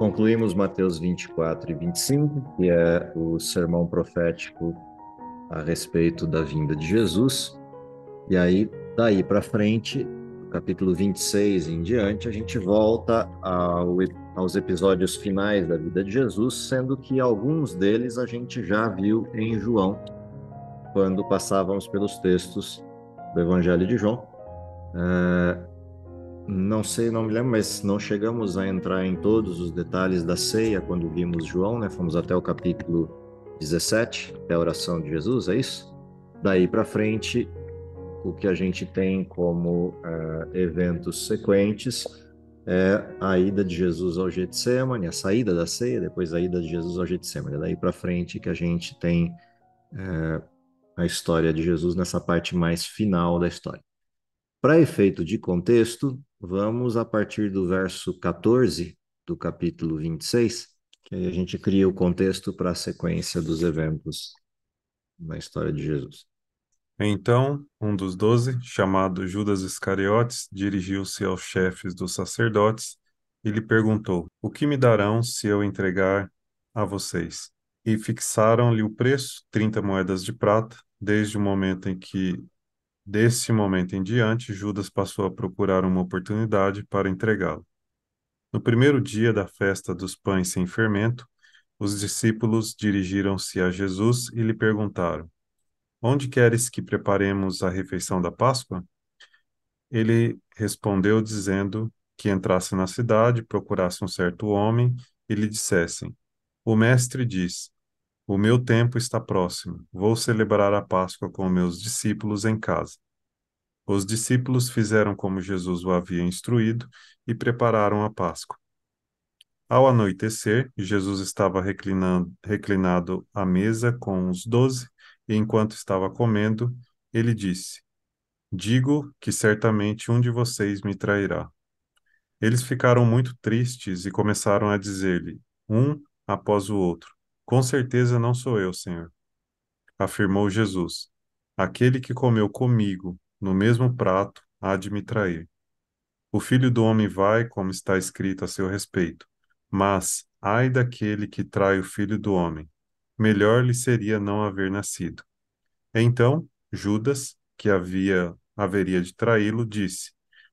Concluímos Mateus 24 e 25, que é o sermão profético a respeito da vinda de Jesus. E aí, daí para frente, do capítulo 26 em diante, a gente volta aos episódios finais da vida de Jesus, sendo que alguns deles a gente já viu em João, quando passávamos pelos textos do Evangelho de João. Não sei, não me lembro, mas não chegamos a entrar em todos os detalhes da ceia quando vimos João, né? Fomos até o capítulo 17, até a oração de Jesus, é isso? Daí para frente, o que a gente tem como eventos sequentes é a ida de Jesus ao Getsemane, a saída da ceia, depois a ida de Jesus ao Getsemane. Daí para frente que a gente tem a história de Jesus nessa parte mais final da história. Para efeito de contexto, vamos a partir do verso 14 do capítulo 26, que aí a gente cria o contexto para a sequência dos eventos na história de Jesus. Então, um dos 12, chamado Judas Iscariotes, dirigiu-se aos chefes dos sacerdotes e lhe perguntou: O que me darão se eu entregar a vocês? E fixaram-lhe o preço, 30 moedas de prata, desse momento em diante, Judas passou a procurar uma oportunidade para entregá-lo. No primeiro dia da festa dos pães sem fermento, os discípulos dirigiram-se a Jesus e lhe perguntaram: Onde queres que preparemos a refeição da Páscoa? Ele respondeu dizendo que entrasse na cidade, procurasse um certo homem e lhe dissessem: O mestre diz: O meu tempo está próximo. Vou celebrar a Páscoa com meus discípulos em casa. Os discípulos fizeram como Jesus o havia instruído e prepararam a Páscoa. Ao anoitecer, Jesus estava reclinado à mesa com os 12, e enquanto estava comendo, ele disse: Digo que certamente um de vocês me trairá. Eles ficaram muito tristes e começaram a dizer-lhe, um após o outro: Com certeza não sou eu, Senhor. Afirmou Jesus: Aquele que comeu comigo no mesmo prato há de me trair. O Filho do Homem vai, como está escrito a seu respeito. Mas, ai daquele que trai o Filho do Homem. Melhor lhe seria não haver nascido. Então, Judas, que haveria de traí-lo, disse: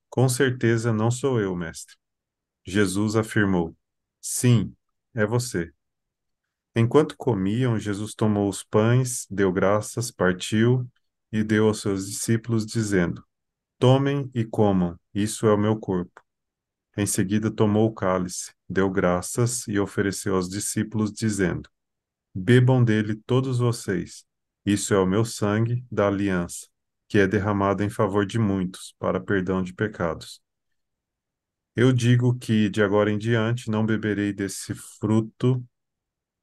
Com certeza não sou eu, mestre. Jesus afirmou: Sim, é você. Enquanto comiam, Jesus tomou os pães, deu graças, partiu e deu aos seus discípulos, dizendo: Tomem e comam, isso é o meu corpo. Em seguida, tomou o cálice, deu graças e ofereceu aos discípulos, dizendo: Bebam dele todos vocês. Isso é o meu sangue da aliança, que é derramado em favor de muitos, para perdão de pecados. Eu digo que, de agora em diante, não beberei desse fruto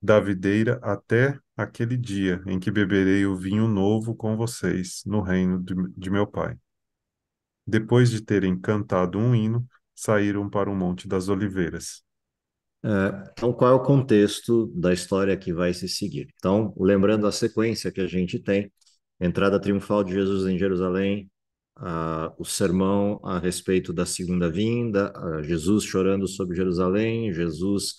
da videira até aquele dia em que beberei o vinho novo com vocês no reino de meu Pai. Depois de terem cantado um hino, saíram para o Monte das Oliveiras. Então, qual é o contexto da história que vai se seguir? Então, lembrando a sequência que a gente tem, entrada triunfal de Jesus em Jerusalém, o sermão a respeito da segunda vinda, Jesus chorando sobre Jerusalém, Jesus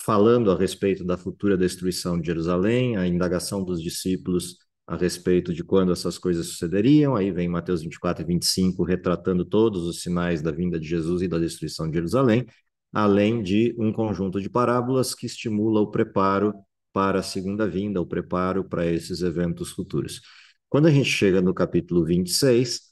falando a respeito da futura destruição de Jerusalém, a indagação dos discípulos a respeito de quando essas coisas sucederiam, aí vem Mateus 24 e 25 retratando todos os sinais da vinda de Jesus e da destruição de Jerusalém, além de um conjunto de parábolas que estimula o preparo para a segunda vinda, o preparo para esses eventos futuros. Quando a gente chega no capítulo 26,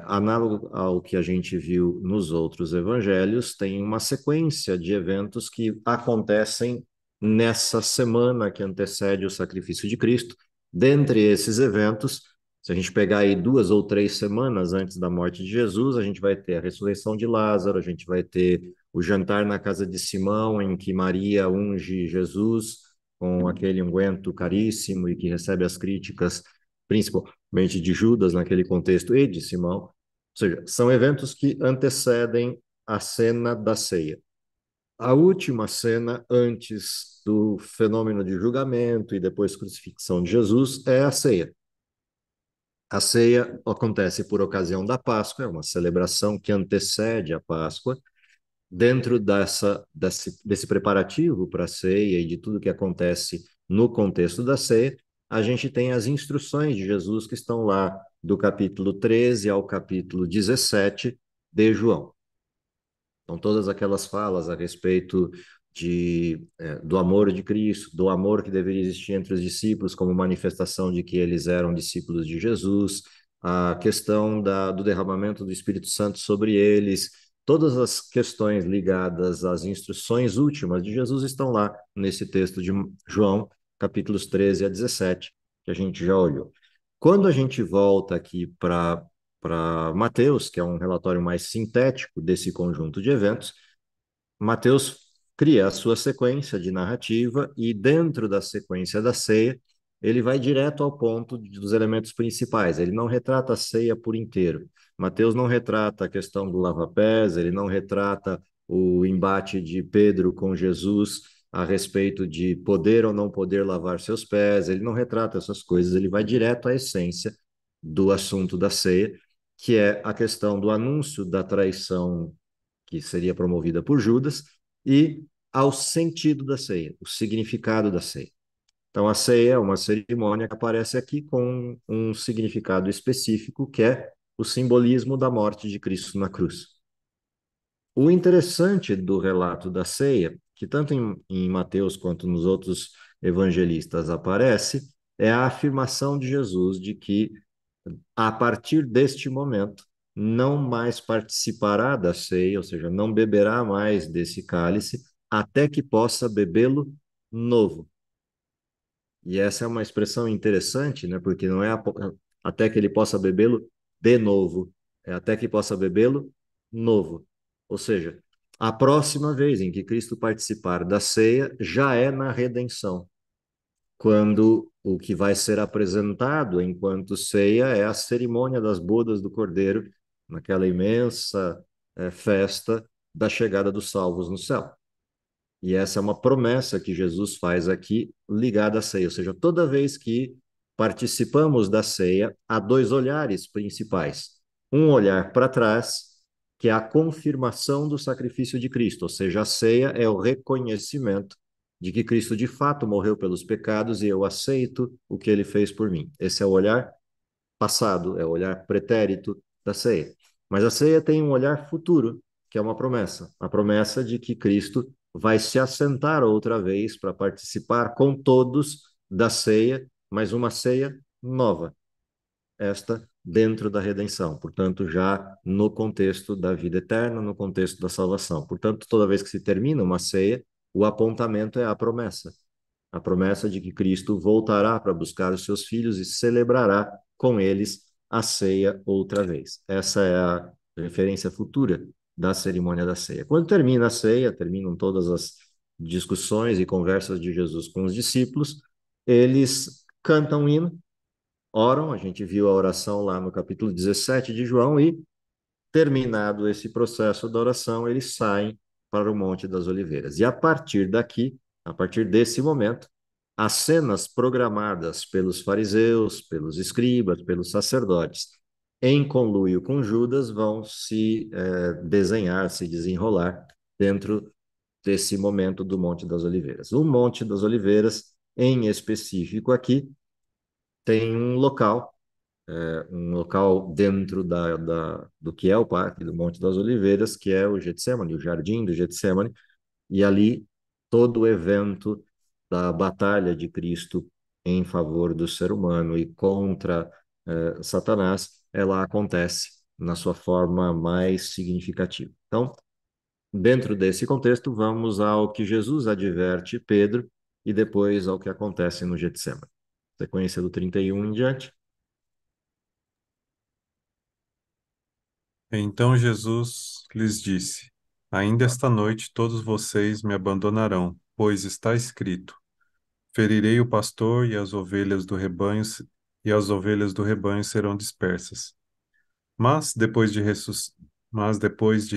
análogo ao que a gente viu nos outros evangelhos, tem uma sequência de eventos que acontecem nessa semana que antecede o sacrifício de Cristo. Dentre esses eventos, se a gente pegar aí 2 ou 3 semanas antes da morte de Jesus, a gente vai ter a ressurreição de Lázaro, a gente vai ter o jantar na casa de Simão, em que Maria unge Jesus com aquele unguento caríssimo e que recebe as críticas, principalmente de Judas naquele contexto e de Simão. Ou seja, são eventos que antecedem a cena da ceia. A última cena antes do fenômeno de julgamento e depois crucifixão de Jesus é a ceia. A ceia acontece por ocasião da Páscoa, é uma celebração que antecede a Páscoa, dentro desse preparativo para a ceia e de tudo que acontece no contexto da ceia, a gente tem as instruções de Jesus que estão lá do capítulo 13 ao capítulo 17 de João. Então, todas aquelas falas a respeito do amor de Cristo, do amor que deveria existir entre os discípulos como manifestação de que eles eram discípulos de Jesus, a questão do derramamento do Espírito Santo sobre eles, todas as questões ligadas às instruções últimas de Jesus estão lá nesse texto de João, capítulos 13 a 17, que a gente já olhou. Quando a gente volta aqui para Mateus, que é um relatório mais sintético desse conjunto de eventos, Mateus cria a sua sequência de narrativa e dentro da sequência da ceia, ele vai direto ao ponto dos elementos principais. Ele não retrata a ceia por inteiro. Mateus não retrata a questão do lava-pés, ele não retrata o embate de Pedro com Jesus a respeito de poder ou não poder lavar seus pés, ele não retrata essas coisas, ele vai direto à essência do assunto da ceia, que é a questão do anúncio da traição que seria promovida por Judas, e ao sentido da ceia, o significado da ceia. Então, a ceia é uma cerimônia que aparece aqui com um significado específico, que é o simbolismo da morte de Cristo na cruz. O interessante do relato da ceia, que tanto em Mateus quanto nos outros evangelistas aparece, é a afirmação de Jesus de que a partir deste momento, não mais participará da ceia, ou seja, não beberá mais desse cálice, até que possa bebê-lo novo. E essa é uma expressão interessante, né? Porque não é até que ele possa bebê-lo de novo, é até que possa bebê-lo novo. Ou seja, a próxima vez em que Cristo participar da ceia já é na redenção, quando o que vai ser apresentado enquanto ceia é a cerimônia das bodas do Cordeiro, naquela imensa festa da chegada dos salvos no céu. E essa é uma promessa que Jesus faz aqui ligada à ceia, ou seja, toda vez que participamos da ceia, há dois olhares principais. Um olhar para trás, que é a confirmação do sacrifício de Cristo, ou seja, a ceia é o reconhecimento de que Cristo de fato morreu pelos pecados e eu aceito o que ele fez por mim. Esse é o olhar passado, é o olhar pretérito da ceia. Mas a ceia tem um olhar futuro, que é uma promessa, a promessa de que Cristo vai se assentar outra vez para participar com todos da ceia, mas uma ceia nova, esta dentro da redenção, portanto, já no contexto da vida eterna, no contexto da salvação. Portanto, toda vez que se termina uma ceia, o apontamento é a promessa de que Cristo voltará para buscar os seus filhos e celebrará com eles a ceia outra vez. Essa é a referência futura da cerimônia da ceia. Quando termina a ceia, terminam todas as discussões e conversas de Jesus com os discípulos, eles cantam um hino, oram, a gente viu a oração lá no capítulo 17 de João, e terminado esse processo da oração, eles saem para o Monte das Oliveiras. E a partir daqui, a partir desse momento, as cenas programadas pelos fariseus, pelos escribas, pelos sacerdotes, em conluio com Judas, vão se desenhar, se desenrolar dentro desse momento do Monte das Oliveiras. O Monte das Oliveiras, em específico aqui, tem um local dentro do que é o Parque do Monte das Oliveiras, que é o Getsemane, o Jardim do Getsemane, e ali todo o evento da batalha de Cristo em favor do ser humano e contra Satanás, ela acontece na sua forma mais significativa. Então, dentro desse contexto, vamos ao que Jesus adverte Pedro e depois ao que acontece no Getsemane. Sequência do 31 em diante. Então Jesus lhes disse: Ainda esta noite todos vocês me abandonarão, pois está escrito: Ferirei o pastor e as ovelhas do rebanho serão dispersas. Mas depois de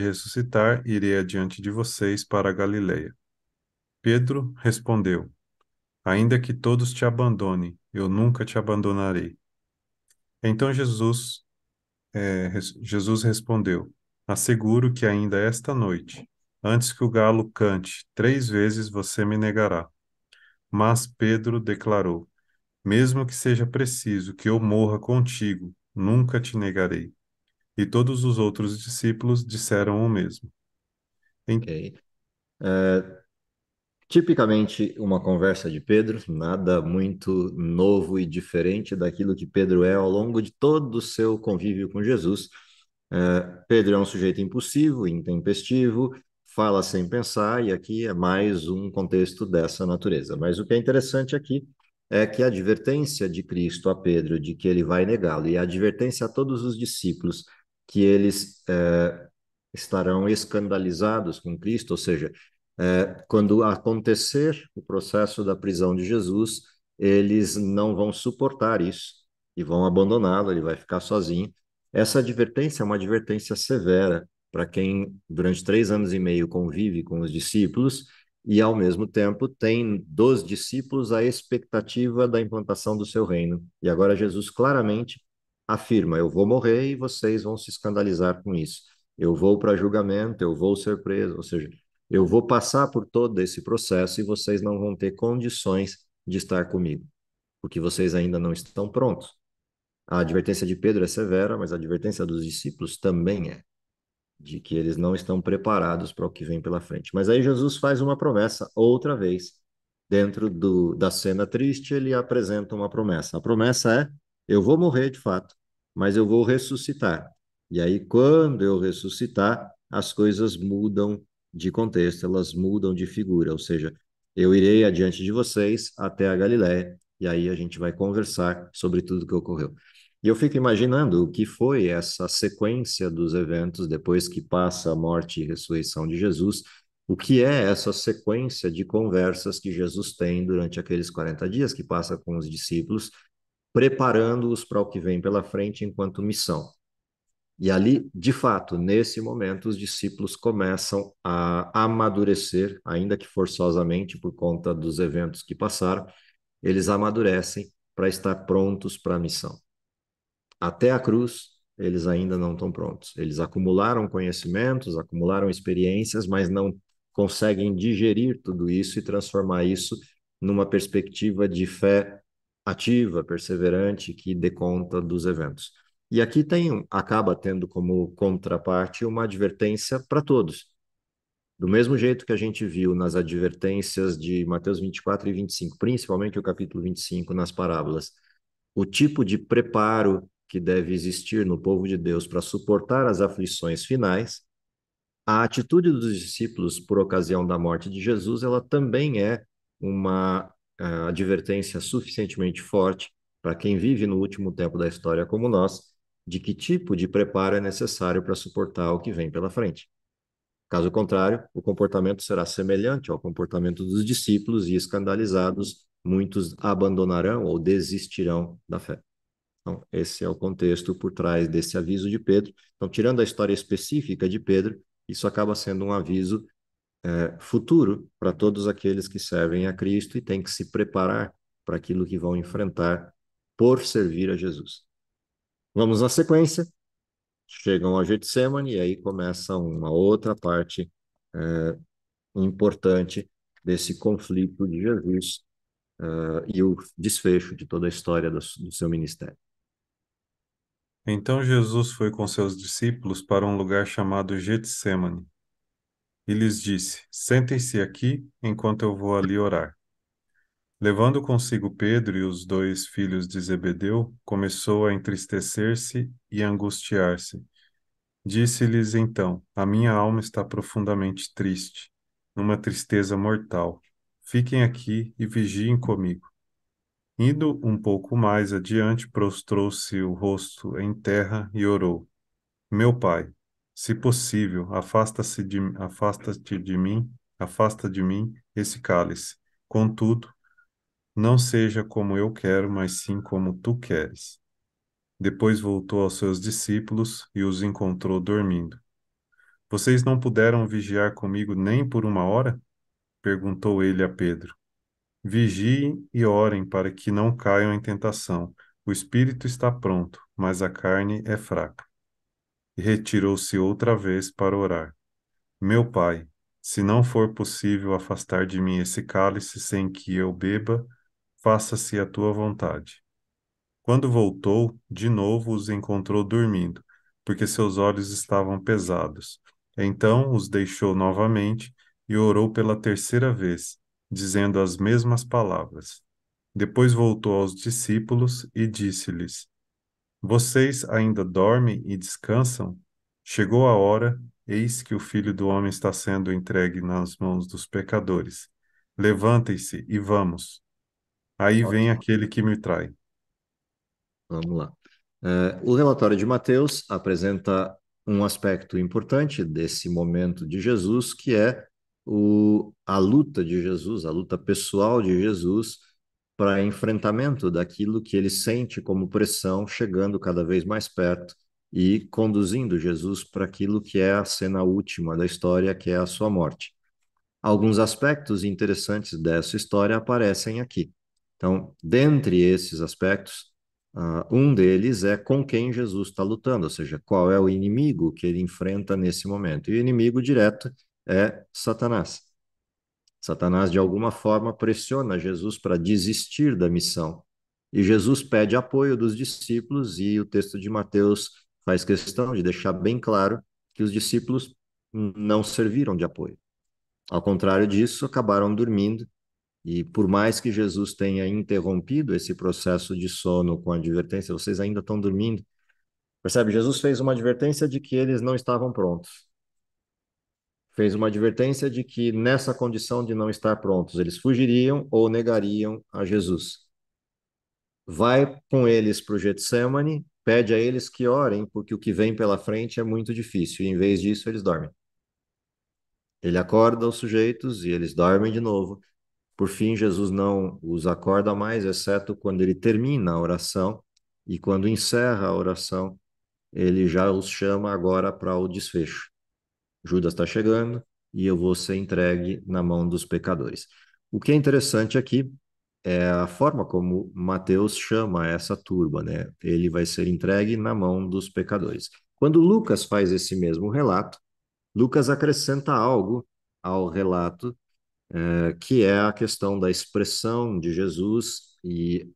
ressuscitar, irei adiante de vocês para a Galileia. Pedro respondeu: Ainda que todos te abandonem, eu nunca te abandonarei. Então Jesus respondeu: Asseguro que ainda esta noite, Antes que o galo cante 3 vezes, você me negará. Mas Pedro declarou: Mesmo que seja preciso que eu morra contigo, nunca te negarei. E todos os outros discípulos disseram o mesmo. Em- Ok. É, tipicamente uma conversa de Pedro, nada muito novo e diferente daquilo que Pedro é ao longo de todo o seu convívio com Jesus. Pedro é um sujeito impulsivo, intempestivo, fala sem pensar, e aqui é mais um contexto dessa natureza. Mas o que é interessante aqui é que a advertência de Cristo a Pedro de que ele vai negá-lo, e a advertência a todos os discípulos que eles estarão escandalizados com Cristo, ou seja, quando acontecer o processo da prisão de Jesus, eles não vão suportar isso e vão abandoná-lo, ele vai ficar sozinho. Essa advertência é uma advertência severa para quem, durante 3 anos e meio, convive com os discípulos e, ao mesmo tempo, tem dos discípulos a expectativa da implantação do seu reino. E agora Jesus claramente afirma: eu vou morrer e vocês vão se escandalizar com isso. Eu vou para julgamento, eu vou ser preso, ou seja, eu vou passar por todo esse processo e vocês não vão ter condições de estar comigo, porque vocês ainda não estão prontos. A advertência de Pedro é severa, mas a advertência dos discípulos também é, de que eles não estão preparados para o que vem pela frente. Mas aí Jesus faz uma promessa outra vez. Dentro da cena triste, ele apresenta uma promessa. A promessa é: eu vou morrer de fato, mas eu vou ressuscitar. E aí, quando eu ressuscitar, as coisas mudam de contexto, elas mudam de figura. Ou seja, eu irei adiante de vocês até a Galiléia, e aí a gente vai conversar sobre tudo o que ocorreu. E eu fico imaginando o que foi essa sequência dos eventos depois que passa a morte e ressurreição de Jesus, o que é essa sequência de conversas que Jesus tem durante aqueles 40 dias que passa com os discípulos, preparando-os para o que vem pela frente enquanto missão. E ali, de fato, nesse momento, os discípulos começam a amadurecer, ainda que forçosamente por conta dos eventos que passaram, eles amadurecem para estar prontos para a missão. Até a cruz, eles ainda não estão prontos. Eles acumularam conhecimentos, acumularam experiências, mas não conseguem digerir tudo isso e transformar isso numa perspectiva de fé ativa, perseverante, que dê conta dos eventos. E aqui acaba tendo como contraparte uma advertência para todos. Do mesmo jeito que a gente viu nas advertências de Mateus 24 e 25, principalmente o capítulo 25, nas parábolas, o tipo de preparo que deve existir no povo de Deus para suportar as aflições finais, a atitude dos discípulos por ocasião da morte de Jesus, ela também é uma advertência suficientemente forte para quem vive no último tempo da história como nós, de que tipo de preparo é necessário para suportar o que vem pela frente. Caso contrário, o comportamento será semelhante ao comportamento dos discípulos e escandalizados, muitos abandonarão ou desistirão da fé. Então, esse é o contexto por trás desse aviso de Pedro. Então, tirando a história específica de Pedro, isso acaba sendo um aviso futuro para todos aqueles que servem a Cristo e têm que se preparar para aquilo que vão enfrentar por servir a Jesus. Vamos na sequência. Chegam ao Getsemane e aí começa uma outra parte importante desse conflito de Jesus e o desfecho de toda a história do seu ministério. Então Jesus foi com seus discípulos para um lugar chamado Getsêmani e lhes disse: Sentem-se aqui enquanto eu vou ali orar. Levando consigo Pedro e os 2 filhos de Zebedeu, começou a entristecer-se e angustiar-se. Disse-lhes então: A minha alma está profundamente triste, numa tristeza mortal. Fiquem aqui e vigiem comigo. Indo um pouco mais adiante, prostrou-se o rosto em terra e orou: Meu pai, se possível, afasta de mim esse cálice. Contudo, não seja como eu quero, mas sim como tu queres. Depois voltou aos seus discípulos e os encontrou dormindo. Vocês não puderam vigiar comigo nem por uma hora? Perguntou ele a Pedro. Vigiem e orem para que não caiam em tentação. O espírito está pronto, mas a carne é fraca. E retirou-se outra vez para orar. Meu pai, Se não for possível afastar de mim esse cálice sem que eu beba, faça-se a tua vontade. Quando voltou, de novo os encontrou dormindo, porque seus olhos estavam pesados. Então os deixou novamente e orou pela terceira vez, dizendo as mesmas palavras. Depois voltou aos discípulos e disse-lhes: Vocês ainda dormem e descansam? Chegou a hora, eis que o Filho do Homem está sendo entregue nas mãos dos pecadores. Levantem-se e vamos. Aí vem Ok. aquele que me trai. Vamos lá. O relatório de Mateus apresenta um aspecto importante desse momento de Jesus, que é a luta de Jesus, a luta pessoal de Jesus para enfrentamento daquilo que ele sente como pressão, chegando cada vez mais perto e conduzindo Jesus para aquilo que é a cena última da história, que é a sua morte. Alguns aspectos interessantes dessa história aparecem aqui. Então, dentre esses aspectos, um deles é com quem Jesus está lutando, ou seja, qual é o inimigo que ele enfrenta nesse momento. E o inimigo direto é Satanás. Satanás, de alguma forma, pressiona Jesus para desistir da missão. E Jesus pede apoio dos discípulos, e o texto de Mateus faz questão de deixar bem claro que os discípulos não serviram de apoio. Ao contrário disso, acabaram dormindo, e por mais que Jesus tenha interrompido esse processo de sono com a advertência, vocês ainda estão dormindo. Percebe? Jesus fez uma advertência de que eles não estavam prontos. Fez uma advertência de que nessa condição de não estar prontos, eles fugiriam ou negariam a Jesus. Vai com eles para o Getsemane, pede a eles que orem, porque o que vem pela frente é muito difícil, e em vez disso, eles dormem. Ele acorda os sujeitos e eles dormem de novo. Por fim, Jesus não os acorda mais, exceto quando ele termina a oração, e quando encerra a oração, ele já os chama agora para o desfecho. Judas está chegando e eu vou ser entregue na mão dos pecadores. O que é interessante aqui é a forma como Mateus chama essa turba, né? Ele vai ser entregue na mão dos pecadores. Quando Lucas faz esse mesmo relato, Lucas acrescenta algo ao relato que é a questão da expressão de Jesus e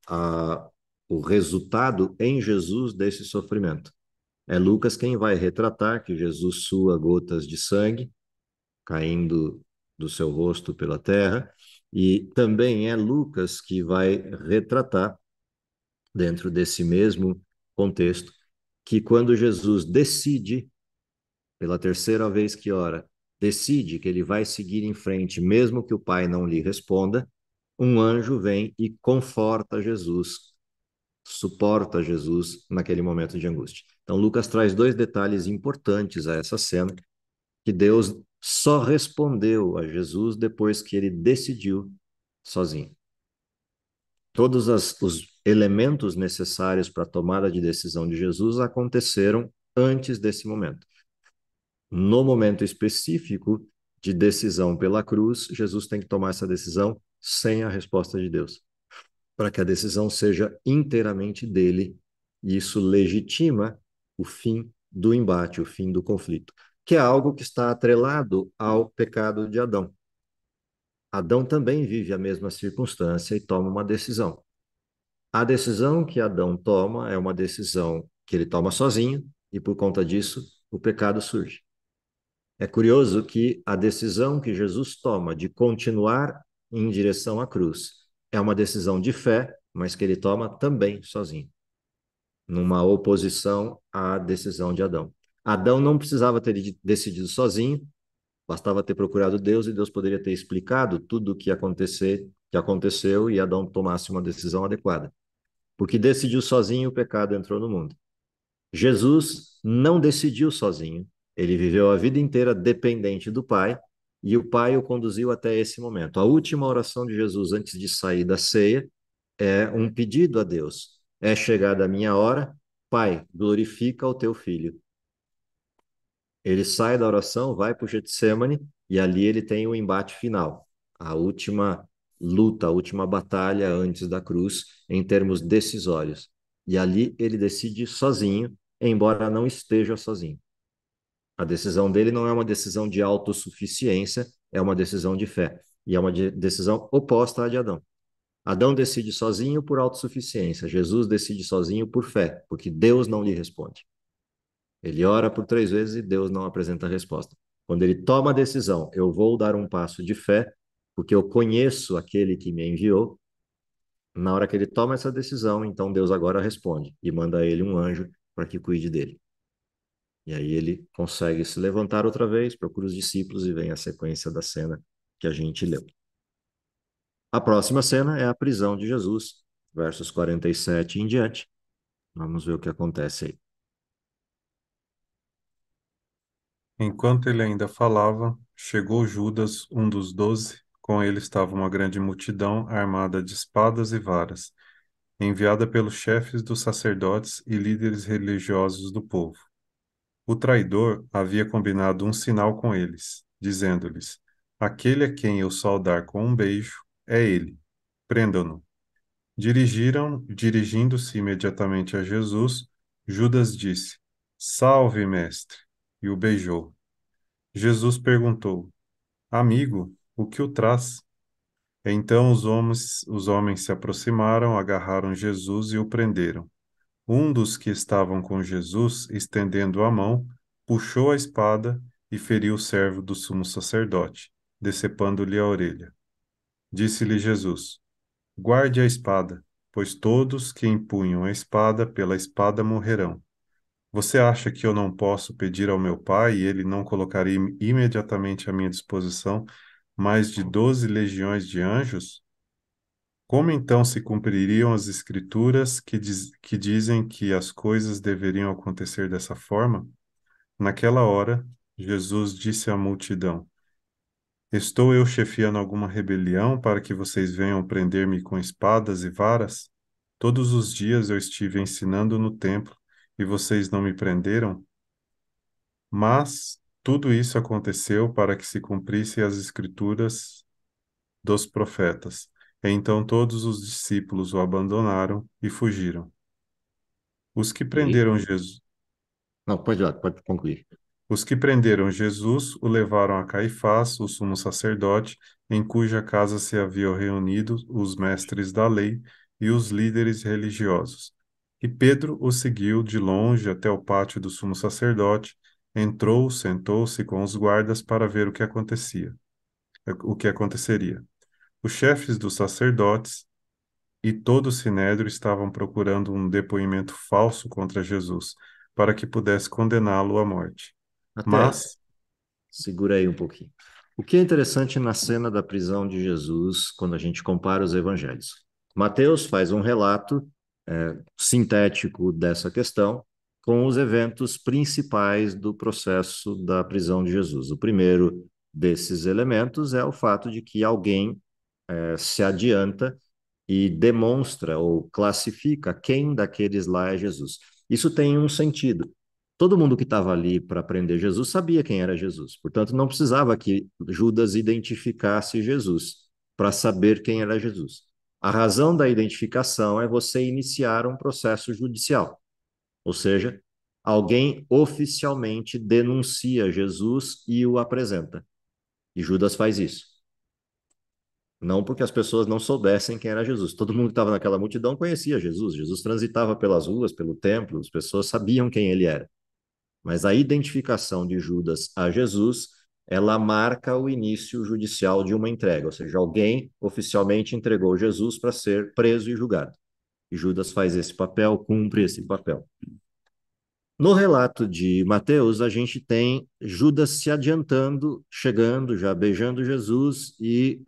o resultado em Jesus desse sofrimento. É Lucas quem vai retratar que Jesus sua gotas de sangue caindo do seu rosto pela terra, e também é Lucas que vai retratar, dentro desse mesmo contexto, que quando Jesus decide pela terceira vez que ora, decide que ele vai seguir em frente, mesmo que o Pai não lhe responda, um anjo vem e conforta Jesus, suporta Jesus naquele momento de angústia. Então, Lucas traz dois detalhes importantes a essa cena, que Deus só respondeu a Jesus depois que ele decidiu sozinho. Todos os elementos necessários para a tomada de decisão de Jesus aconteceram antes desse momento. No momento específico de decisão pela cruz, Jesus tem que tomar essa decisão sem a resposta de Deus, para que a decisão seja inteiramente dele, e isso legitima o fim do embate, o fim do conflito, que é algo que está atrelado ao pecado de Adão. Adão também vive a mesma circunstância e toma uma decisão. A decisão que Adão toma é uma decisão que ele toma sozinho, e por conta disso, o pecado surge. É curioso que a decisão que Jesus toma de continuar em direção à cruz é uma decisão de fé, mas que ele toma também sozinho, numa oposição à decisão de Adão. Adão não precisava ter decidido sozinho, bastava ter procurado Deus e Deus poderia ter explicado tudo o que aconteceu e Adão tomasse uma decisão adequada. Porque decidiu sozinho, o pecado entrou no mundo. Jesus não decidiu sozinho. Ele viveu a vida inteira dependente do Pai e o Pai o conduziu até esse momento. A última oração de Jesus antes de sair da ceia é um pedido a Deus. É chegada a minha hora, Pai, glorifica o teu filho. Ele sai da oração, vai para o Getsemane e ali ele tem o embate final, a última luta, a última batalha antes da cruz, em termos decisórios. E ali ele decide sozinho, embora não esteja sozinho. A decisão dele não é uma decisão de autossuficiência, é uma decisão de fé. E é uma decisão oposta à de Adão. Adão decide sozinho por autossuficiência, Jesus decide sozinho por fé, porque Deus não lhe responde. Ele ora por 3 vezes e Deus não apresenta a resposta. Quando ele toma a decisão, eu vou dar um passo de fé, porque eu conheço aquele que me enviou. Na hora que ele toma essa decisão, então Deus agora responde e manda a ele um anjo para que cuide dele. E aí ele consegue se levantar outra vez, procura os discípulos e vem a sequência da cena que a gente leu. A próxima cena é a prisão de Jesus, versos 47 em diante. Vamos ver o que acontece aí. Enquanto ele ainda falava, chegou Judas, um dos 12. Com ele estava uma grande multidão armada de espadas e varas, enviada pelos chefes dos sacerdotes e líderes religiosos do povo. O traidor havia combinado um sinal com eles, dizendo-lhes: aquele a quem eu saudar com um beijo é ele. Prendam-no. Dirigindo-se imediatamente a Jesus, Judas disse: Salve, mestre! E o beijou. Jesus perguntou: Amigo, o que o traz? Então os homens se aproximaram, agarraram Jesus e o prenderam. Um dos que estavam com Jesus, estendendo a mão, puxou a espada e feriu o servo do sumo sacerdote, decepando-lhe a orelha. Disse-lhe Jesus: Guarde a espada, pois todos que empunham a espada pela espada morrerão. Você acha que eu não posso pedir ao meu pai e ele não colocaria imediatamente à minha disposição mais de 12 legiões de anjos? Como então se cumpririam as escrituras que dizem que as coisas deveriam acontecer dessa forma? Naquela hora, Jesus disse à multidão: Estou eu chefiando alguma rebelião para que vocês venham prender-me com espadas e varas? Todos os dias eu estive ensinando no templo e vocês não me prenderam? Mas tudo isso aconteceu para que se cumprissem as escrituras dos profetas. Então todos os discípulos o abandonaram e fugiram. Os que E aí? prenderam Jesus, Não, pode ir lá, pode concluir. os que prenderam Jesus o levaram a Caifás, o sumo sacerdote, em cuja casa se haviam reunido os mestres da lei e os líderes religiosos. E Pedro o seguiu de longe até o pátio do sumo sacerdote, entrou, sentou-se com os guardas para ver o que aconteceria. Os chefes dos sacerdotes e todo o sinédrio estavam procurando um depoimento falso contra Jesus, para que pudesse condená-lo à morte. Até aí, Mas, segura aí um pouquinho. O que é interessante na cena da prisão de Jesus, quando a gente compara os evangelhos? Mateus faz um relato sintético dessa questão com os eventos principais do processo da prisão de Jesus. O primeiro desses elementos é o fato de que alguém se adianta e demonstra ou classifica quem daqueles lá é Jesus. Isso tem um sentido. Todo mundo que estava ali para prender Jesus sabia quem era Jesus, portanto, não precisava que Judas identificasse Jesus para saber quem era Jesus. A razão da identificação é você iniciar um processo judicial, ou seja, alguém oficialmente denuncia Jesus e o apresenta. E Judas faz isso. Não porque as pessoas não soubessem quem era Jesus. Todo mundo que estava naquela multidão conhecia Jesus. Jesus transitava pelas ruas, pelo templo, as pessoas sabiam quem ele era. Mas a identificação de Judas a Jesus, ela marca o início judicial de uma entrega, ou seja, alguém oficialmente entregou Jesus para ser preso e julgado. E Judas faz esse papel, cumpre esse papel. No relato de Mateus, a gente tem Judas se adiantando, chegando, já beijando Jesus e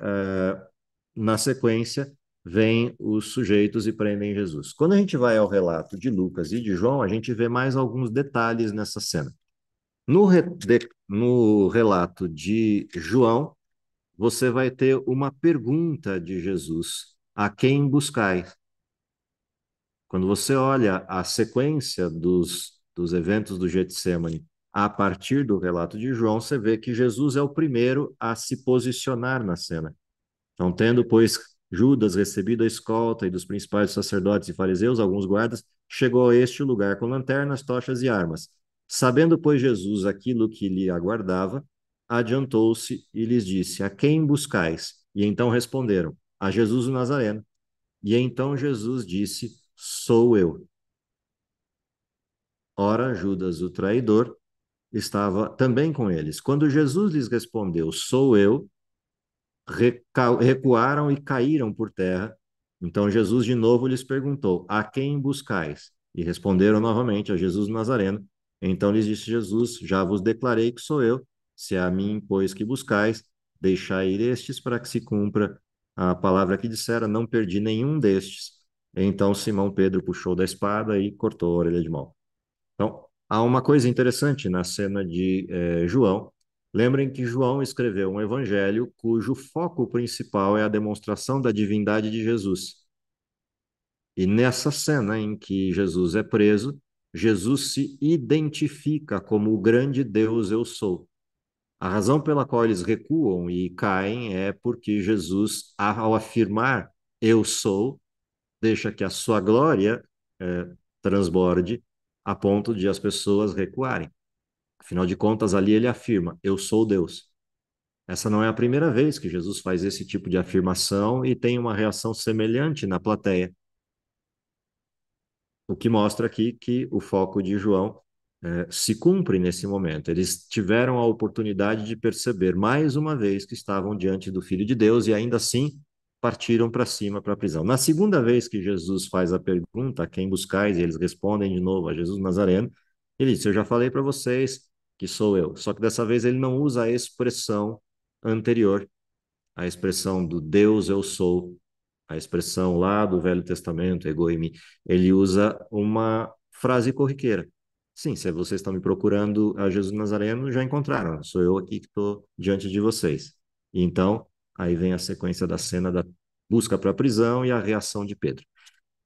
na sequência, vêm os sujeitos e prendem Jesus. Quando a gente vai ao relato de Lucas e de João, a gente vê mais alguns detalhes nessa cena. No relato de João, você vai ter uma pergunta de Jesus: a quem buscais? Quando você olha a sequência dos eventos do Getsemane a partir do relato de João, você vê que Jesus é o primeiro a se posicionar na cena. Então, tendo, pois, Judas recebido a escolta e dos principais sacerdotes e fariseus, alguns guardas, chegou a este lugar com lanternas, tochas e armas. Sabendo, pois, Jesus aquilo que lhe aguardava, adiantou-se e lhes disse: A quem buscais? E então responderam: A Jesus o Nazareno. E então Jesus disse: Sou eu. Ora, Judas, o traidor, estava também com eles. Quando Jesus lhes respondeu: Sou eu, recuaram e caíram por terra. Então Jesus de novo lhes perguntou: A quem buscais? E responderam novamente: A Jesus Nazareno. Então lhes disse Jesus: Já vos declarei que sou eu. Se é a mim, pois, que buscais, deixai ir estes para que se cumpra a palavra que dissera: Não perdi nenhum destes. Então Simão Pedro puxou da espada e cortou a orelha de Malco. Então, há uma coisa interessante na cena de João. Lembrem que João escreveu um evangelho cujo foco principal é a demonstração da divindade de Jesus. E nessa cena em que Jesus é preso, Jesus se identifica como o grande Deus eu sou. A razão pela qual eles recuam e caem é porque Jesus, ao afirmar eu sou, deixa que a sua glória transborde a ponto de as pessoas recuarem. Afinal de contas, ali ele afirma: Eu sou Deus. Essa não é a primeira vez que Jesus faz esse tipo de afirmação e tem uma reação semelhante na plateia. O que mostra aqui que o foco de João se cumpre nesse momento. Eles tiveram a oportunidade de perceber mais uma vez que estavam diante do Filho de Deus e ainda assim partiram para cima para a prisão. Na segunda vez que Jesus faz a pergunta: a quem buscais? E eles respondem de novo: a Jesus Nazareno. Ele disse: Eu já falei para vocês que sou eu. Só que dessa vez ele não usa a expressão anterior, a expressão do Deus eu sou, a expressão lá do Velho Testamento, ego e mi. Ele usa uma frase corriqueira. Sim, se vocês estão me procurando a Jesus Nazareno, já encontraram. Sou eu aqui que estou diante de vocês. E então, aí vem a sequência da cena da busca para a prisão e a reação de Pedro.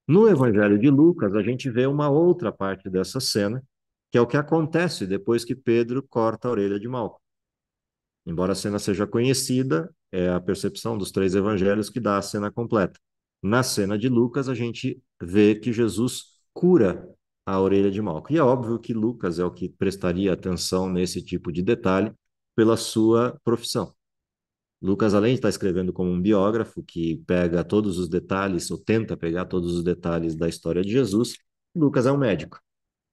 No Evangelho de Lucas, a gente vê uma outra parte dessa cena, que é o que acontece depois que Pedro corta a orelha de Malco. Embora a cena seja conhecida, é a percepção dos três evangelhos que dá a cena completa. Na cena de Lucas, a gente vê que Jesus cura a orelha de Malco. E é óbvio que Lucas é o que prestaria atenção nesse tipo de detalhe pela sua profissão. Lucas, além de estar escrevendo como um biógrafo que pega todos os detalhes, ou tenta pegar todos os detalhes da história de Jesus, Lucas é um médico.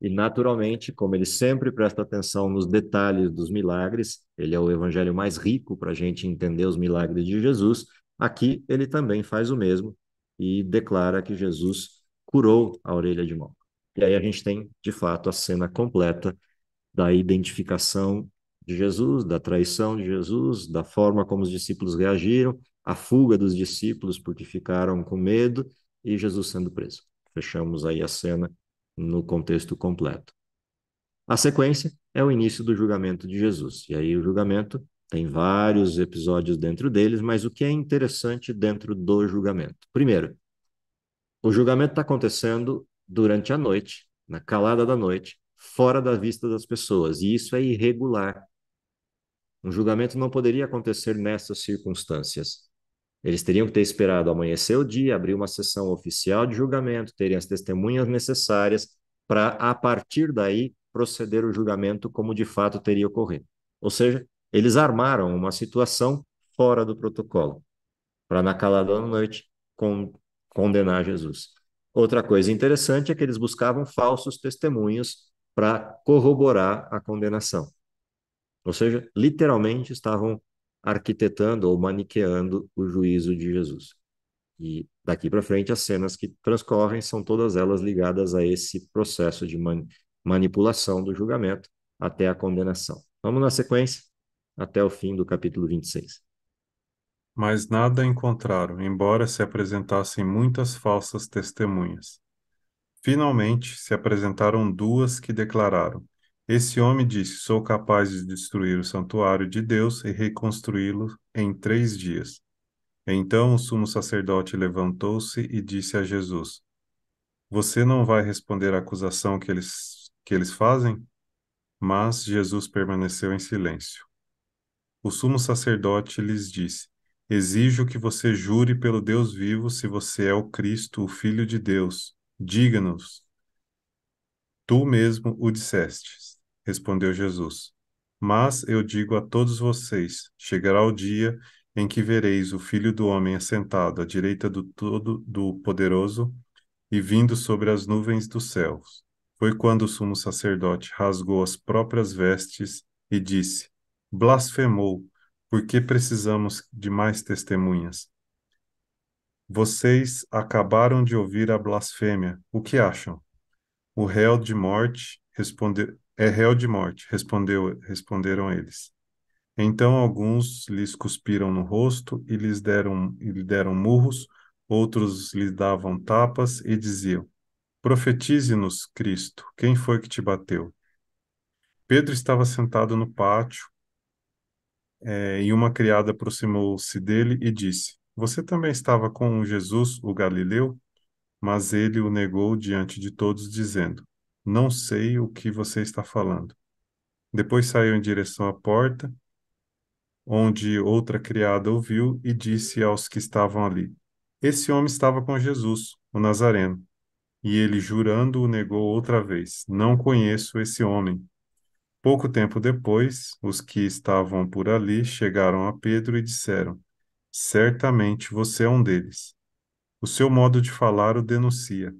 E, naturalmente, como ele sempre presta atenção nos detalhes dos milagres, ele é o evangelho mais rico para a gente entender os milagres de Jesus, aqui ele também faz o mesmo e declara que Jesus curou a orelha de Malco. E aí a gente tem, de fato, a cena completa da identificação de Jesus, da traição de Jesus, da forma como os discípulos reagiram, a fuga dos discípulos porque ficaram com medo e Jesus sendo preso. Fechamos aí a cena no contexto completo. A sequência é o início do julgamento de Jesus. E aí o julgamento tem vários episódios dentro deles, mas o que é interessante dentro do julgamento? Primeiro, o julgamento está acontecendo durante a noite, na calada da noite, fora da vista das pessoas, e isso é irregular. Um julgamento não poderia acontecer nessas circunstâncias. Eles teriam que ter esperado amanhecer o dia, abrir uma sessão oficial de julgamento, terem as testemunhas necessárias para, a partir daí, proceder o julgamento como de fato teria ocorrido. Ou seja, eles armaram uma situação fora do protocolo, para na calada da noite condenar Jesus. Outra coisa interessante é que eles buscavam falsos testemunhos para corroborar a condenação. Ou seja, literalmente estavam arquitetando ou maniqueando o juízo de Jesus. E daqui para frente, as cenas que transcorrem são todas elas ligadas a esse processo de manipulação do julgamento até a condenação. Vamos na sequência, até o fim do capítulo 26. Mas nada encontraram, embora se apresentassem muitas falsas testemunhas. Finalmente se apresentaram duas que declararam: Esse homem disse: Sou capaz de destruir o santuário de Deus e reconstruí-lo em 3 dias. Então o sumo sacerdote levantou-se e disse a Jesus: Você não vai responder à acusação que eles fazem? Mas Jesus permaneceu em silêncio. O sumo sacerdote lhes disse: Exijo que você jure pelo Deus vivo se você é o Cristo, o Filho de Deus. Diga-nos. Tu mesmo o disseste. respondeu Jesus. Mas eu digo a todos vocês: chegará o dia em que vereis o Filho do Homem assentado à direita do Todo-Poderoso e vindo sobre as nuvens dos céus. Foi quando o sumo sacerdote rasgou as próprias vestes e disse: Blasfemou, por que precisamos de mais testemunhas? Vocês acabaram de ouvir a blasfêmia. O que acham? O réu de morte é réu de morte, responderam eles. Então alguns lhes cuspiram no rosto e lhe deram murros, outros lhe davam tapas e diziam: Profetize-nos, Cristo, quem foi que te bateu? Pedro estava sentado no pátio, e uma criada aproximou-se dele e disse: Você também estava com Jesus, o Galileu? Mas ele o negou diante de todos, dizendo: Não sei o que você está falando. Depois saiu em direção à porta, onde outra criada o viu e disse aos que estavam ali: Esse homem estava com Jesus, o Nazareno. E ele, jurando, o negou outra vez: Não conheço esse homem. Pouco tempo depois, os que estavam por ali chegaram a Pedro e disseram: Certamente você é um deles. O seu modo de falar o denuncia.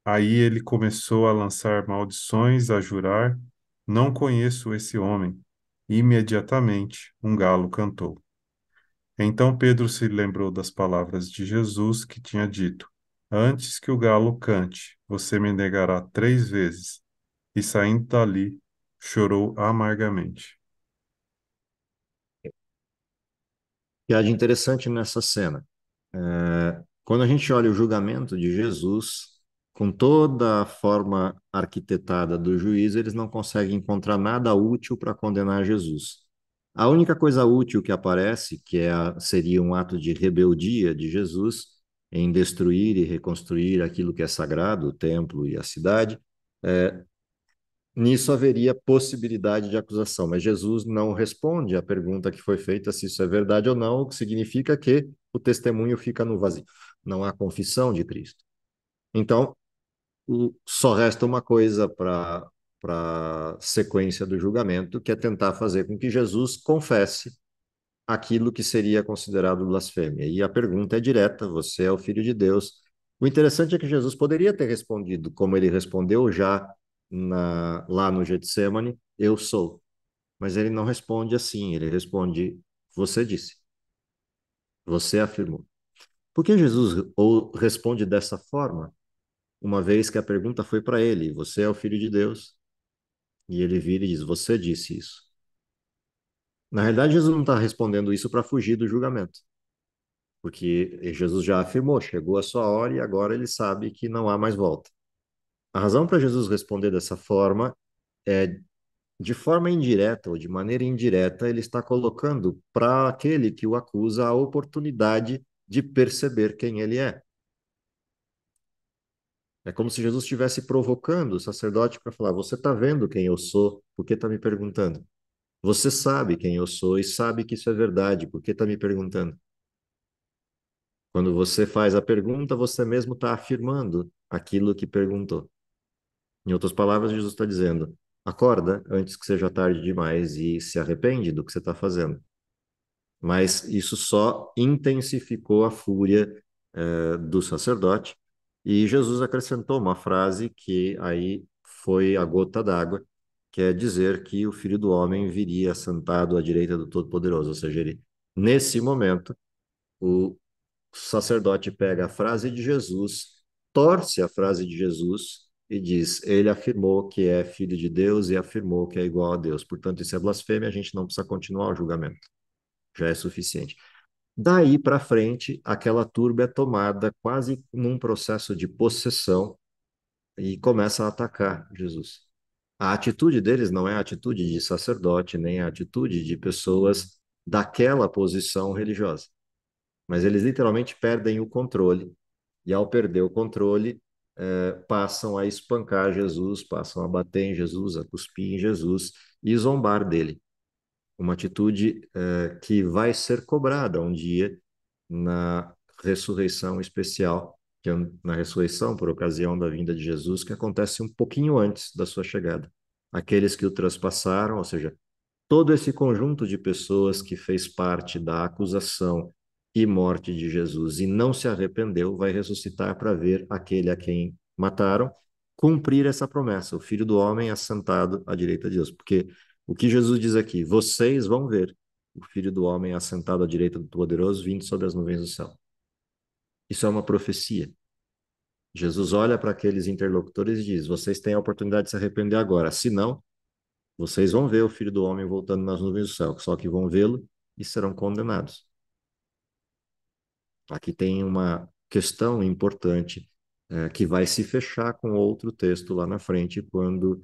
Aí ele começou a lançar maldições, a jurar: Não conheço esse homem. Imediatamente, um galo cantou. Então Pedro se lembrou das palavras de Jesus que tinha dito: Antes que o galo cante, você me negará 3 vezes. E saindo dali, chorou amargamente. que há de interessante nessa cena? Quando a gente olha o julgamento de Jesus, com toda a forma arquitetada do juiz, eles não conseguem encontrar nada útil para condenar Jesus. A única coisa útil que aparece, seria um ato de rebeldia de Jesus em destruir e reconstruir aquilo que é sagrado, o templo e a cidade, nisso haveria possibilidade de acusação, mas Jesus não responde à pergunta que foi feita se isso é verdade ou não, o que significa que o testemunho fica no vazio. Não há confissão de Cristo. Então, só resta uma coisa para a sequência do julgamento, que é tentar fazer com que Jesus confesse aquilo que seria considerado blasfêmia. E a pergunta é direta: você é o Filho de Deus? O interessante é que Jesus poderia ter respondido, como ele respondeu já lá no Getsemane: eu sou. Mas ele não responde assim, ele responde: você disse, você afirmou. Por que Jesus responde dessa forma, uma vez que a pergunta foi para ele: você é o Filho de Deus? E ele vira e diz: você disse isso. Na realidade, Jesus não está respondendo isso para fugir do julgamento, porque Jesus já afirmou, chegou a sua hora e agora ele sabe que não há mais volta. A razão para Jesus responder dessa forma é, de forma indireta ou de maneira indireta, ele está colocando para aquele que o acusa a oportunidade de perceber quem ele é. É como se Jesus estivesse provocando o sacerdote para falar: você está vendo quem eu sou, por que está me perguntando? Você sabe quem eu sou e sabe que isso é verdade, por que está me perguntando? Quando você faz a pergunta, você mesmo está afirmando aquilo que perguntou. Em outras palavras, Jesus está dizendo: acorda antes que seja tarde demais e se arrepende do que você está fazendo. Mas isso só intensificou a fúria do sacerdote. E Jesus acrescentou uma frase que aí foi a gota d'água, que é dizer que o Filho do Homem viria sentado à direita do Todo-Poderoso. Ou seja, nesse momento, o sacerdote pega a frase de Jesus, torce a frase de Jesus e diz: ele afirmou que é filho de Deus e afirmou que é igual a Deus. Portanto, isso é blasfêmia, a gente não precisa continuar o julgamento. Já é suficiente. Daí para frente, aquela turba é tomada quase num processo de possessão e começa a atacar Jesus. A atitude deles não é a atitude de sacerdote, nem a atitude de pessoas daquela posição religiosa, mas eles literalmente perdem o controle e, ao perder o controle, passam a espancar Jesus, passam a bater em Jesus, a cuspir em Jesus e zombar dele. Uma atitude que vai ser cobrada um dia na ressurreição especial, que é na ressurreição por ocasião da vinda de Jesus, que acontece um pouquinho antes da sua chegada. aqueles que o transpassaram, ou seja, todo esse conjunto de pessoas que fez parte da acusação e morte de Jesus e não se arrependeu, vai ressuscitar para ver aquele a quem mataram cumprir essa promessa, o Filho do Homem assentado à direita de Deus. Porque o que Jesus diz aqui, vocês vão ver o Filho do Homem assentado à direita do Poderoso vindo sobre as nuvens do céu. Isso é uma profecia. Jesus olha para aqueles interlocutores e diz: vocês têm a oportunidade de se arrepender agora. Se não, vocês vão ver o Filho do Homem voltando nas nuvens do céu, só que vão vê-lo e serão condenados. Aqui tem uma questão importante que vai se fechar com outro texto lá na frente, quando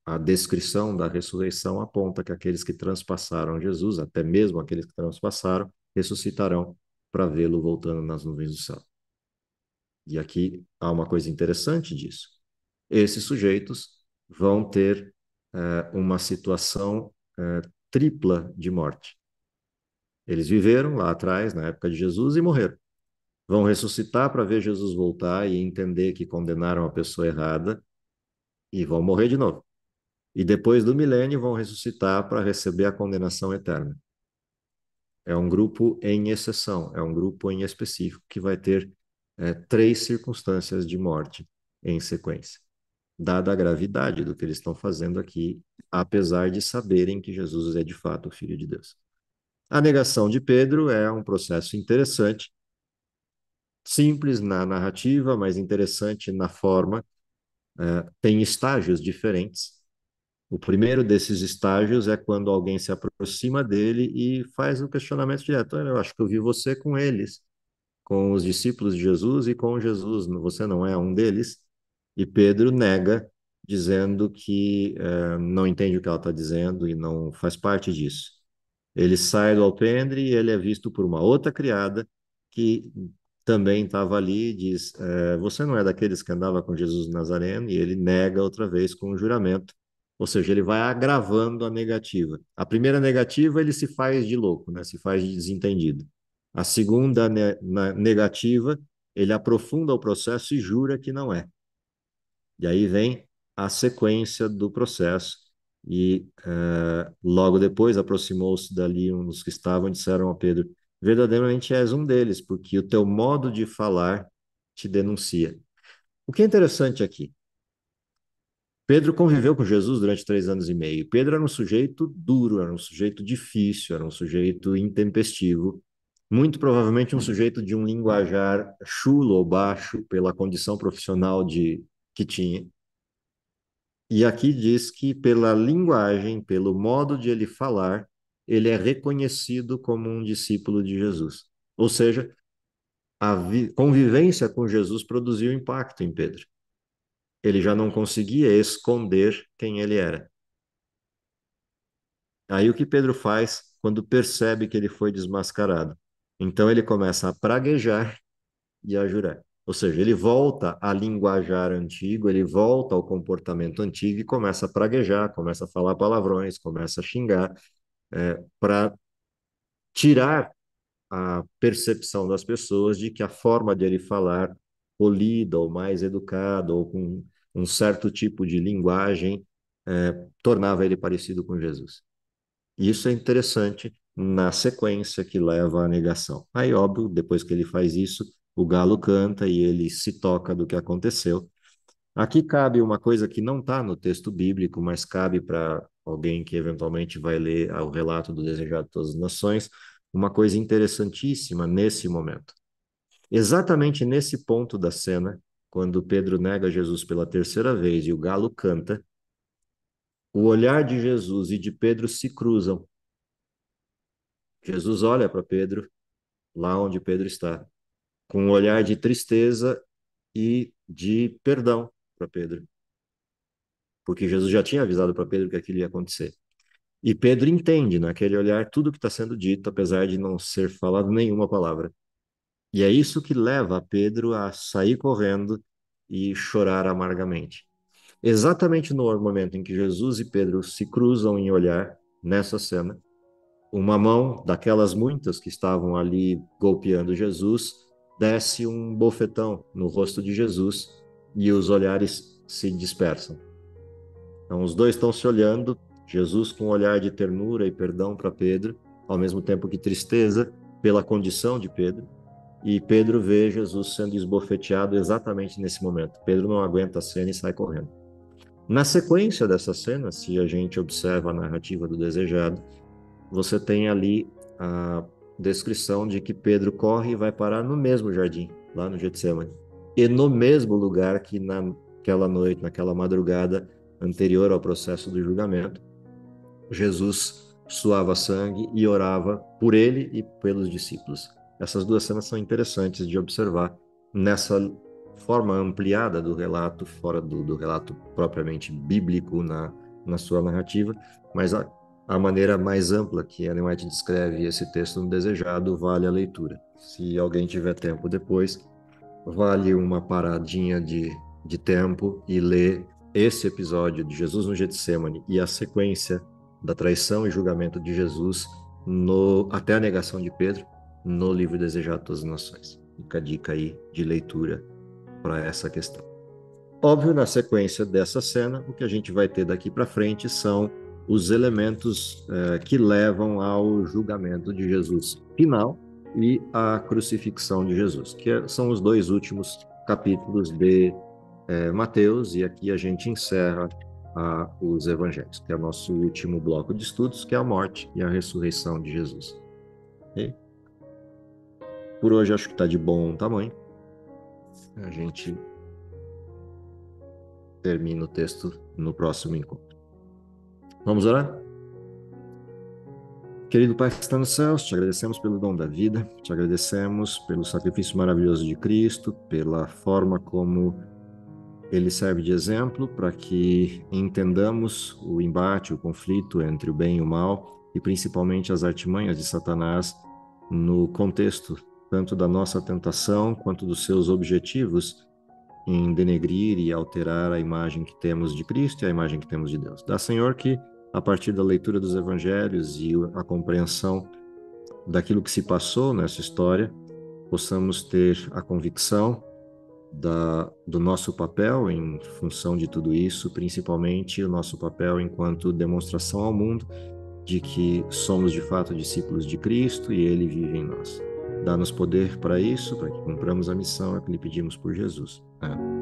a descrição da ressurreição aponta que aqueles que transpassaram Jesus, até mesmo aqueles que transpassaram, ressuscitarão para vê-lo voltando nas nuvens do céu. E aqui há uma coisa interessante disso. Esses sujeitos vão ter uma situação tripla de morte. Eles viveram lá atrás, na época de Jesus, e morreram. Vão ressuscitar para ver Jesus voltar e entender que condenaram a pessoa errada e vão morrer de novo. E depois do milênio vão ressuscitar para receber a condenação eterna. É um grupo em exceção, é um grupo em específico que vai ter três circunstâncias de morte em sequência, dada a gravidade do que eles estão fazendo aqui, apesar de saberem que Jesus é de fato o Filho de Deus. A negação de Pedro é um processo interessante, simples na narrativa, mas interessante na forma. Tem estágios diferentes. O primeiro desses estágios é quando alguém se aproxima dele e faz um questionamento direto. Eu acho que eu vi você com eles, com os discípulos de Jesus e com Jesus. Você não é um deles? E Pedro nega, dizendo que não entende o que ela está dizendo e não faz parte disso. Ele sai do alpendre e ele é visto por uma outra criada que também estava ali e diz: você não é daqueles que andava com Jesus Nazareno? E ele nega outra vez com um juramento. Ou seja, ele vai agravando a negativa. A primeira negativa, ele se faz de louco, né? Se faz de desentendido. A segunda negativa, ele aprofunda o processo e jura que não é. E aí vem a sequência do processo. E logo depois aproximou-se dali um dos que estavam e disseram a Pedro: verdadeiramente és um deles, porque o teu modo de falar te denuncia. O que é interessante aqui, Pedro conviveu com Jesus durante 3 anos e meio. Pedro era um sujeito duro, era um sujeito difícil, era um sujeito intempestivo, muito provavelmente um sujeito de um linguajar chulo ou baixo pela condição profissional que tinha. E aqui diz que pela linguagem, pelo modo de ele falar, ele é reconhecido como um discípulo de Jesus. Ou seja, a convivência com Jesus produziu impacto em Pedro. Ele já não conseguia esconder quem ele era. Aí o que Pedro faz quando percebe que ele foi desmascarado? Então ele começa a praguejar e a jurar. Ou seja, ele volta a linguajar antigo, ele volta ao comportamento antigo e começa a praguejar, começa a falar palavrões, começa a xingar, para tirar a percepção das pessoas de que a forma de ele falar, polida ou mais educada, ou com um certo tipo de linguagem, tornava ele parecido com Jesus. E isso é interessante na sequência que leva à negação. Aí, óbvio, depois que ele faz isso, o galo canta e ele se toca do que aconteceu. Aqui cabe uma coisa que não está no texto bíblico, mas cabe para alguém que eventualmente vai ler o relato do Desejado de Todas as Nações, uma coisa interessantíssima nesse momento. Exatamente nesse ponto da cena, quando Pedro nega Jesus pela terceira vez e o galo canta, o olhar de Jesus e de Pedro se cruzam. Jesus olha para Pedro, lá onde Pedro está, com um olhar de tristeza e de perdão para Pedro, porque Jesus já tinha avisado para Pedro que aquilo ia acontecer. E Pedro entende naquele olhar tudo que está sendo dito, apesar de não ser falado nenhuma palavra. E é isso que leva Pedro a sair correndo e chorar amargamente. Exatamente no momento em que Jesus e Pedro se cruzam em olhar, nessa cena, uma mão daquelas muitas que estavam ali golpeando Jesus desce um bofetão no rosto de Jesus e os olhares se dispersam. Então, os dois estão se olhando, Jesus com um olhar de ternura e perdão para Pedro, ao mesmo tempo que tristeza pela condição de Pedro, e Pedro vê Jesus sendo esbofeteado exatamente nesse momento. Pedro não aguenta a cena e sai correndo. Na sequência dessa cena, se a gente observa a narrativa do desejado, você tem ali a descrição de que Pedro corre e vai parar no mesmo jardim, lá no Getsemane, e no mesmo lugar que naquela noite, naquela madrugada anterior ao processo do julgamento, Jesus suava sangue e orava por ele e pelos discípulos. Essas duas cenas são interessantes de observar nessa forma ampliada do relato, fora do relato propriamente bíblico na sua narrativa, mas a maneira mais ampla que Ellen White descreve esse texto no Desejado vale a leitura. Se alguém tiver tempo depois, vale uma paradinha de tempo e ler esse episódio de Jesus no Getsemane e a sequência da traição e julgamento de Jesus até a negação de Pedro no livro Desejado a Todas as Nações. Fica a dica aí de leitura para essa questão. Óbvio, na sequência dessa cena, o que a gente vai ter daqui para frente são os elementos que levam ao julgamento de Jesus final e à crucifixão de Jesus, que são os dois últimos capítulos de Mateus, e aqui a gente encerra os evangelhos, que é o nosso último bloco de estudos, que é a morte e a ressurreição de Jesus. E por hoje acho que está de bom tamanho. A gente termina o texto no próximo encontro. Vamos orar? Querido Pai que está nos céus, te agradecemos pelo dom da vida, te agradecemos pelo sacrifício maravilhoso de Cristo, pela forma como ele serve de exemplo para que entendamos o embate, o conflito entre o bem e o mal, e principalmente as artimanhas de Satanás no contexto tanto da nossa tentação quanto dos seus objetivos em denegrir e alterar a imagem que temos de Cristo e a imagem que temos de Deus. Dá, Senhor, que a partir da leitura dos evangelhos e a compreensão daquilo que se passou nessa história, possamos ter a convicção do nosso papel em função de tudo isso, principalmente o nosso papel enquanto demonstração ao mundo de que somos de fato discípulos de Cristo e Ele vive em nós. Dá-nos poder para isso, para que cumpramos a missão, é o que lhe pedimos por Jesus. Amém.